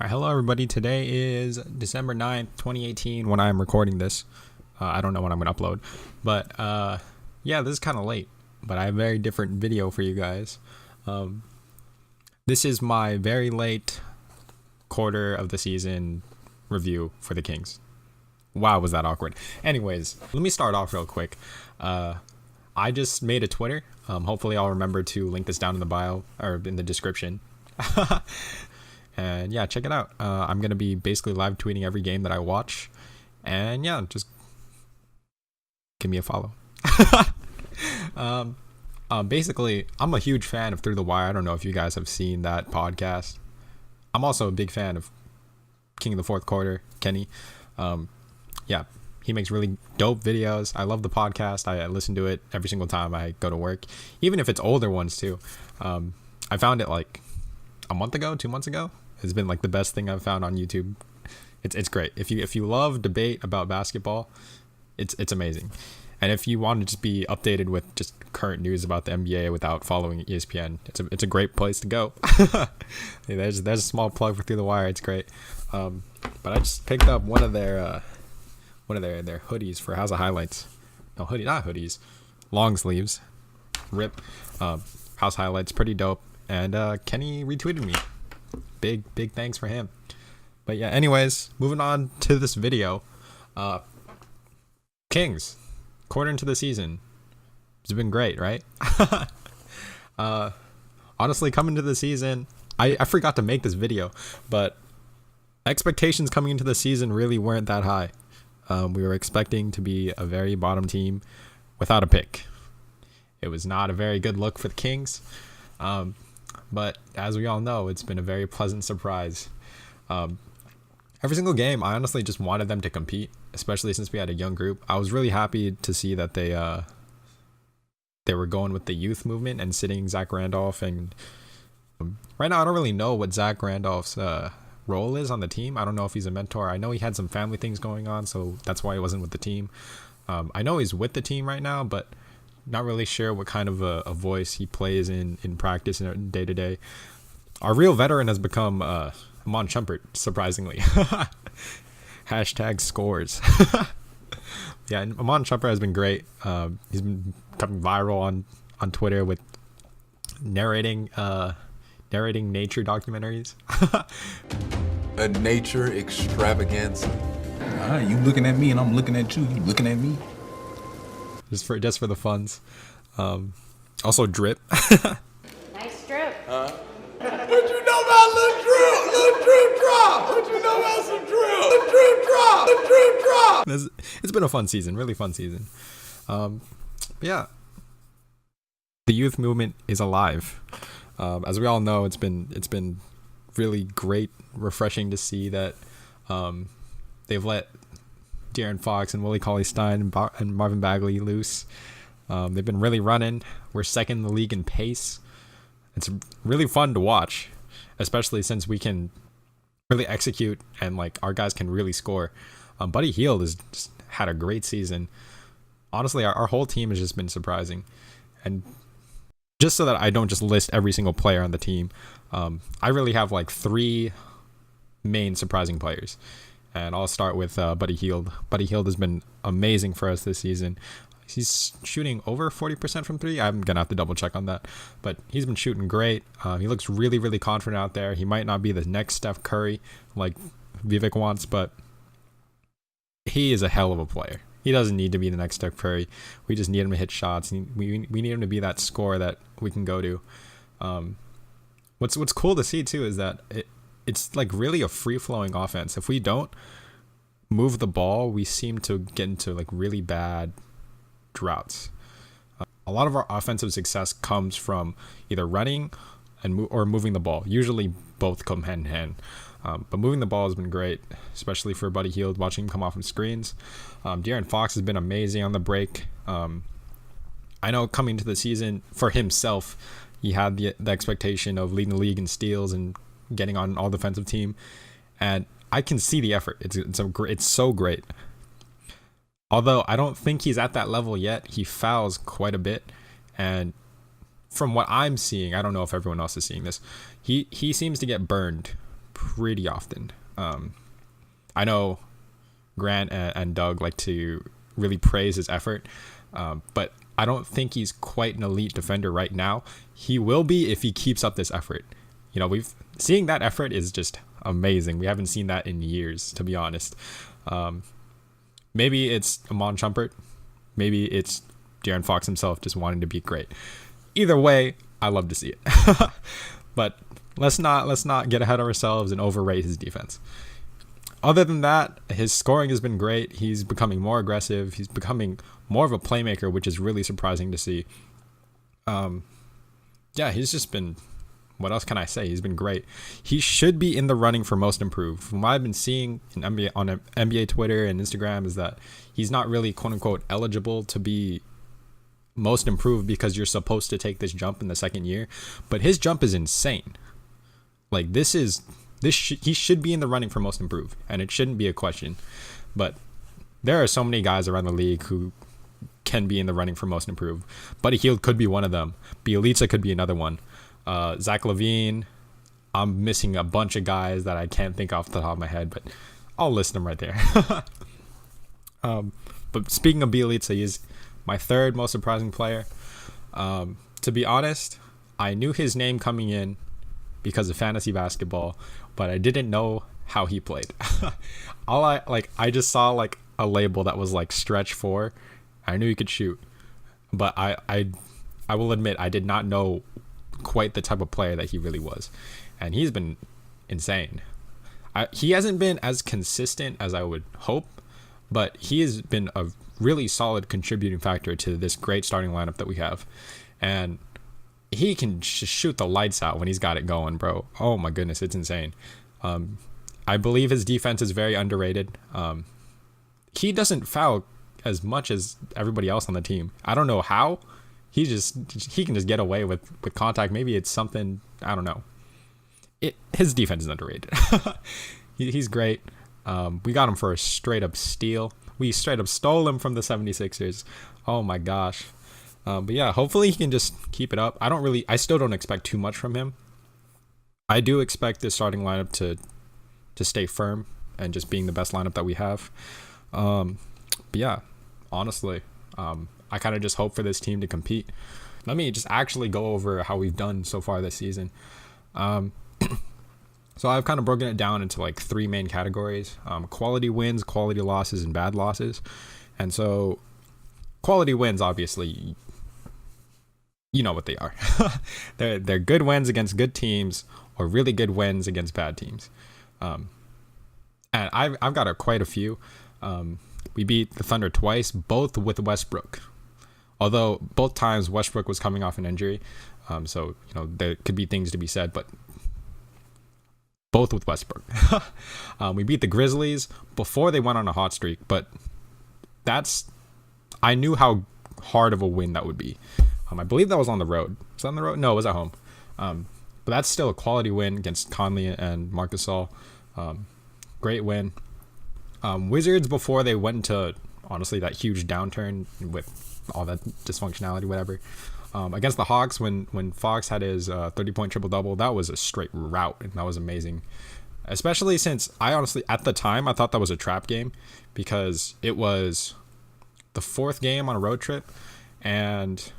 All right, hello everybody. Today is December 9th, 2018 when I'm recording this. I don't know when I'm going to upload, but yeah, this is kind of late, but I have a very different video for you guys. This is my very late quarter of the season review for the Kings. Wow, was that awkward. Anyways, let me start off real quick. I just made a Twitter. Hopefully I'll remember to link this down in the bio or in the description. And yeah, check it out. I'm going to be basically live tweeting every game that I watch. And yeah, just give me a follow. Basically, I'm a huge fan of Through the Wire. I don't know if you guys have seen that podcast. I'm also a big fan of King of the Fourth Quarter, Kenny. Yeah, he makes really dope videos. I love the podcast. I listen to it every single time I go to work, even if it's older ones too. I found it like a month ago, 2 months ago. It's been like the best thing I've found on YouTube. It's great. If you love debate about basketball, it's amazing. And if you want to just be updated with just current news about the NBA without following ESPN, it's a great place to go. There's a small plug for Through the Wire. It's great. But I just picked up one of their hoodies for House of Highlights. No, not hoodies, long sleeves. Rip. House Highlights, pretty dope. And Kenny retweeted me. Big thanks for him. But yeah, anyways, moving on to this video. Kings, quarter into the season. It's been great, right? Honestly, coming into the season, I forgot to make this video, but expectations coming into the season really weren't that high. We were expecting to be a very bottom team without a pick. It was not a very good look for the Kings. But as we all know, it's been a very pleasant surprise. Every single game, I honestly just wanted them to compete, especially since we had a young group. I was really happy to see that they were going with the youth movement and sitting Zach Randolph. And right now, I don't really know what Zach Randolph's role is on the team. I don't know if he's a mentor. I know he had some family things going on, so that's why he wasn't with the team. I know he's with the team right now, but not really sure what kind of a voice he plays in practice and day to day. Our real veteran has become Amon Shumpert, surprisingly. Hashtag scores. Yeah, Amon Shumpert has been great. He's been coming viral on Twitter with narrating nature documentaries. A nature extravaganza. You looking at me and I'm looking at you. You looking at me. Just for the funds. Also drip. Nice drip. What you know about Lil Drew? Lil Drew drop. What you know about some drill? Lil Drew drop. Lil Drew drop. It's been a fun season, really fun season. Yeah, the youth movement is alive. As we all know, it's been really great, refreshing to see that they've let De'Aaron Fox and Willie Cauley-Stein and Marvin Bagley loose. They've been really running. We're second in the league in pace. It's really fun to watch, especially since we can really execute and like our guys can really score. Buddy Hield has just had a great season. Honestly, our whole team has just been surprising. And just so that I don't just list every single player on the team, I really have like 3 main surprising players. And I'll start with Buddy Hield. Buddy Hield has been amazing for us this season. He's shooting over 40% from 3. I'm going to have to double check on that. But he's been shooting great. He looks really, really confident out there. He might not be the next Steph Curry like Vivek wants, but he is a hell of a player. He doesn't need to be the next Steph Curry. We just need him to hit shots. We need him to be that scorer that we can go to. What's cool to see, too, is that it's like really a free-flowing offense. If we don't move the ball, we seem to get into like really bad droughts. A lot of our offensive success comes from either running or moving the ball. Usually both come hand in hand. But moving the ball has been great, especially for Buddy Hield, watching him come off of screens. De'Aaron Fox has been amazing on the break. I know coming into the season for himself, he had the expectation of leading the league in steals and getting on an all defensive team, and I can see the effort. It's so great. Although I don't think he's at that level yet. He fouls quite a bit, and from what I'm seeing, I don't know if everyone else is seeing this, he seems to get burned pretty often. I know Grant and Doug like to really praise his effort, but I don't think he's quite an elite defender right now. He will be if he keeps up this effort. You know, seeing that effort is just amazing. We haven't seen that in years, to be honest. Maybe it's Amon Chumpert. Maybe it's De'Aaron Fox himself just wanting to be great. Either way, I love to see it. But let's not get ahead of ourselves and overrate his defense. Other than that, his scoring has been great. He's becoming more aggressive. He's becoming more of a playmaker, which is really surprising to see. Yeah, he's just been, what else can I say? He's been great. He should be in the running for most improved. From what I've been seeing on NBA Twitter and Instagram is that he's not really quote unquote eligible to be most improved because you're supposed to take this jump in the second year, but his jump is insane. Like he should be in the running for most improved, and it shouldn't be a question. But there are so many guys around the league who can be in the running for most improved. Buddy Hield could be one of them. Bielitsa could be another one. Zach LaVine. I'm missing a bunch of guys that I can't think off the top of my head, but I'll list them right there. But speaking of Bielitsa, he's my third most surprising player. To be honest, I knew his name coming in because of fantasy basketball, but I didn't know how he played. I just saw like a label that was like stretch 4. I knew he could shoot, but I will admit I did not know quite the type of player that he really was, and he's been insane. He hasn't been as consistent as I would hope, but he has been a really solid contributing factor to this great starting lineup that we have, and he can just shoot the lights out when he's got it going, bro. Oh my goodness, it's insane. I believe his defense is very underrated. He doesn't foul as much as everybody else on the team. I don't know how. He can just get away with contact. Maybe it's something, I don't know. His defense is underrated. He's great. We got him for a straight up steal. We straight up stole him from the 76ers. Oh my gosh. But yeah, hopefully he can just keep it up. I still don't expect too much from him. I do expect this starting lineup to stay firm and just being the best lineup that we have. But yeah, honestly, I kind of just hope for this team to compete. Let me just actually go over how we've done so far this season. So I've kind of broken it down into like 3 main categories: quality wins, quality losses, and bad losses. And so quality wins, obviously, you know what they are. They're good wins against good teams or really good wins against bad teams. And I've got quite a few. We beat the Thunder twice, both with Westbrook. Although both times Westbrook was coming off an injury. So, there could be things to be said, but both with Westbrook. We beat the Grizzlies before they went on a hot streak, but I knew how hard of a win that would be. I believe that was on the road. Was that on the road? No, it was at home. But that's still a quality win against Conley and Marc Gasol. Great win. Wizards, before they went into, honestly, that huge downturn with all that dysfunctionality, whatever. Against the Hawks, when Fox had his 30-point triple-double, that was a straight rout, and that was amazing. Especially since I honestly, at the time, I thought that was a trap game because it was the 4th game on a road trip, and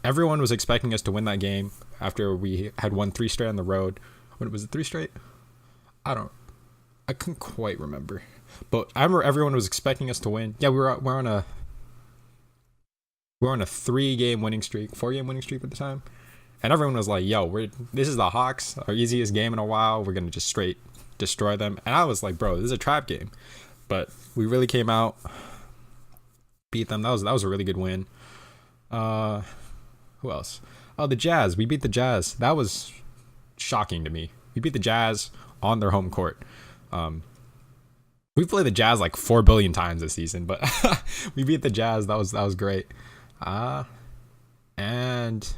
everyone was expecting us to win that game after we had won 3 straight on the road. When was it 3 straight? I couldn't quite remember. But I remember everyone was expecting us to win. Yeah, we're on a 3-game winning streak, 4-game winning streak at the time. And everyone was like, yo, this is the Hawks, our easiest game in a while. We're going to just straight destroy them. And I was like, bro, this is a trap game. But we really came out, beat them. That was a really good win. Who else? Oh, the Jazz. We beat the Jazz. That was shocking to me. We beat the Jazz on their home court. We've played the Jazz like 4 billion times this season, but we beat the Jazz. That was great. And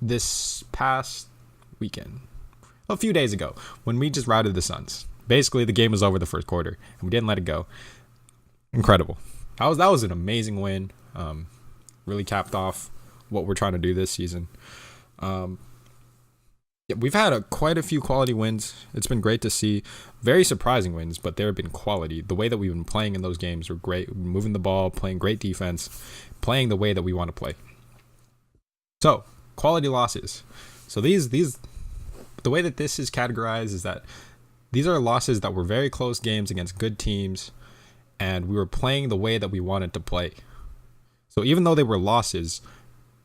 this past weekend, a few days ago, when we just routed the Suns, basically the game was over the first quarter and we didn't let it go. Incredible. That was an amazing win. Really capped off what we're trying to do this season. Yeah, we've had quite a few quality wins. It's been great to see. Very surprising wins, but there have been quality. The way that we've been playing in those games were great. Moving the ball, playing great defense, playing the way that we want to play. So, quality losses. So these the way that this is categorized is that these are losses that were very close games against good teams, and we were playing the way that we wanted to play. So even though they were losses,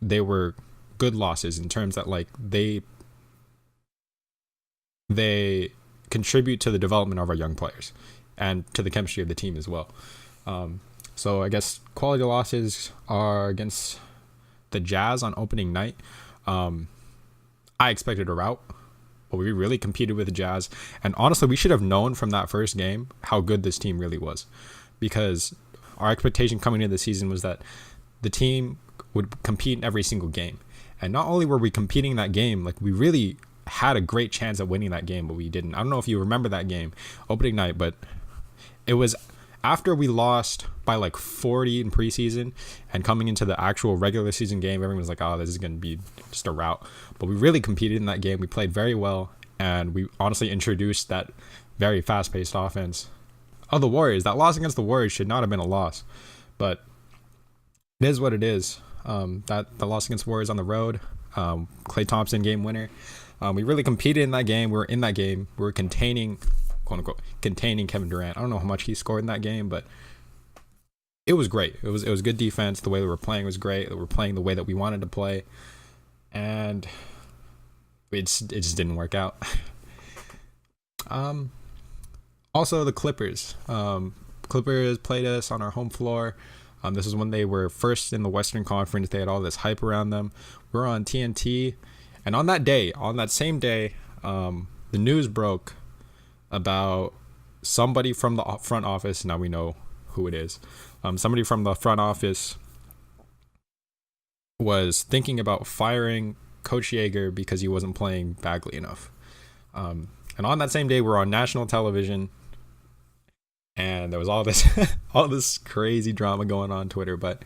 they were good losses in terms that like they contribute to the development of our young players and to the chemistry of the team as well. So I guess quality losses are against the Jazz on opening night. I expected a rout, but we really competed with the Jazz. And honestly, we should have known from that first game how good this team really was, because our expectation coming into the season was that the team would compete in every single game. And not only were we competing in that game, like we really had a great chance at winning that game, but we didn't. I don't know if you remember that game, opening night, but it was after we lost by like 40 in preseason and coming into the actual regular season game, everyone was like, oh, this is going to be just a rout. But we really competed in that game. We played very well, and we honestly introduced that very fast-paced offense. Oh, the Warriors. That loss against the Warriors should not have been a loss, but it is what it is. The loss against the Warriors on the road, Klay Thompson game winner. We really competed in that game. We were in that game. We were containing, quote unquote, containing Kevin Durant. I don't know how much he scored in that game, but it was great. It was good defense. The way we were playing was great. We were playing the way that we wanted to play, and it just didn't work out. Also the Clippers. Clippers played us on our home floor. This is when they were first in the Western Conference. They had all this hype around them. We were on TNT. And on that same day, the news broke about somebody from the front office. Now we know who it is. Somebody from the front office was thinking about firing Coach Yeager because he wasn't playing Bagley enough. And on that same day, we're on national television, and there was all this crazy drama going on Twitter. But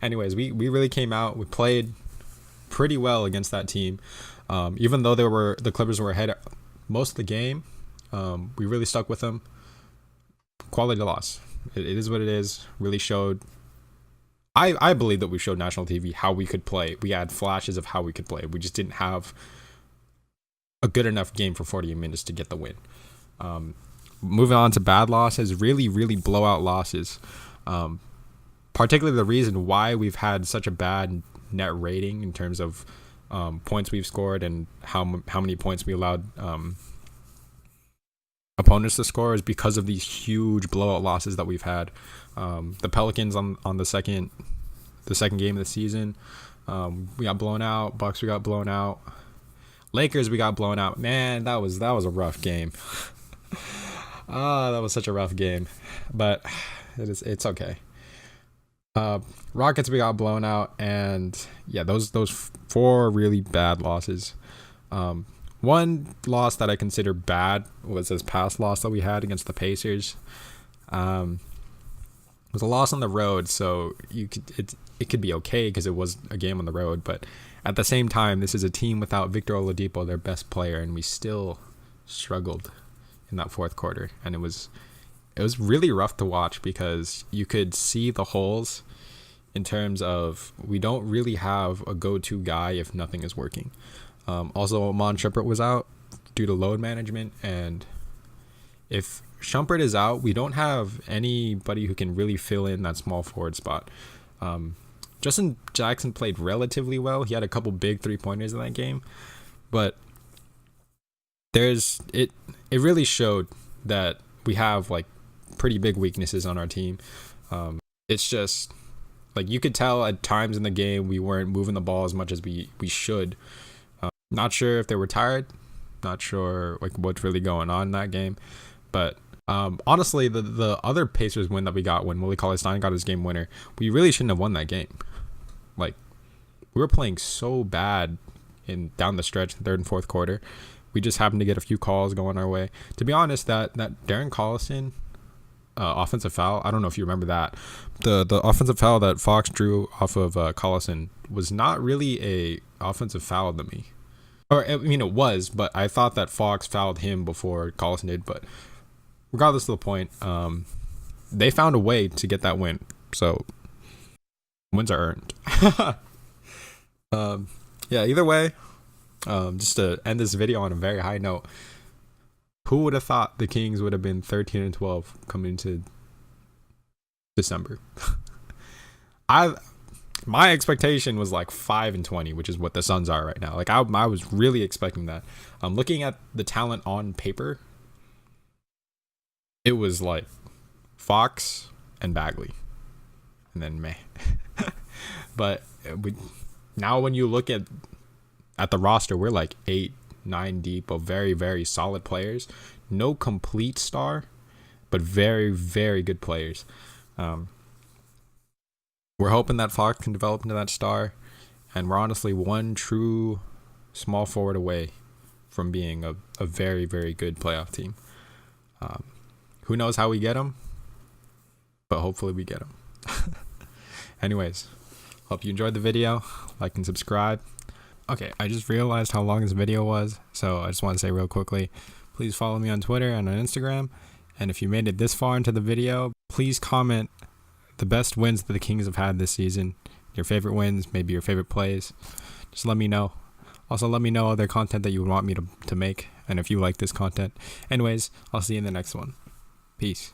anyways, we really came out. We played pretty well against that team. Even though the Clippers were ahead most of the game, we really stuck with them. Quality loss. It is what it is. Really showed. I believe that we showed national TV how we could play. We had flashes of how we could play. We just didn't have a good enough game for 48 minutes to get the win. Moving on to bad losses, really, really blowout losses. Particularly the reason why we've had such a bad net rating in terms of points we've scored and how many points we allowed opponents to score is because of these huge blowout losses that we've had. The Pelicans on the second game of the season, we got blown out. Bucks, we got blown out. Lakers, we got blown out. Man, that was a rough game. That was such a rough game, but it's okay. Rockets, we got blown out, and yeah, those 4 really bad losses. One loss that I consider bad was this past loss that we had against the Pacers. It was a loss on the road, so it could be okay because it was a game on the road, but at the same time, this is a team without Victor Oladipo, their best player, and we still struggled in that fourth quarter, and it was really rough to watch because you could see the holes in terms of we don't really have a go-to guy if nothing is working. Also, Amon Shumpert was out due to load management, and if Shumpert is out, we don't have anybody who can really fill in that small forward spot. Justin Jackson played relatively well. He had a couple big 3-pointers in that game, but it really showed that we have like pretty big weaknesses on our team. It's just like you could tell at times in the game we weren't moving the ball as much as we should. Not sure if they were tired. Not sure like what's really going on in that game, but honestly, the other Pacers win that we got when Willie Cauley-Stein got his game winner, we really shouldn't have won that game. Like, we were playing so bad down the stretch, the third and fourth quarter. We just happened to get a few calls going our way. To be honest, that Darren Collison offensive foul, I don't know if you remember that. The offensive foul that Fox drew off of Collison was not really a offensive foul to me. Or I mean, it was, but I thought that Fox fouled him before Collison did. But regardless of the point, they found a way to get that win. So wins are earned. Yeah. Either way, just to end this video on a very high note, who would have thought the Kings would have been 13-12 coming into December? My expectation was like 5-20, which is what the Suns are right now. Like I was really expecting that. Looking at the talent on paper, it was like Fox and Bagley, and then meh. But now when you look at the roster, we're like 8-9 deep of very, very solid players. No complete star, but very, very good players. We're hoping that Fox can develop into that star, and we're honestly one true small forward away from being a very, very good playoff team. Who knows how we get them, but hopefully we get them. Anyways, hope you enjoyed the video. Like and subscribe. Okay, I just realized how long this video was, so I just want to say real quickly, please follow me on Twitter and on Instagram. And if you made it this far into the video, please comment the best wins that the Kings have had this season. Your favorite wins, maybe your favorite plays. Just let me know. Also, let me know other content that you would want me to make, and if you like this content. Anyways, I'll see you in the next one. Peace.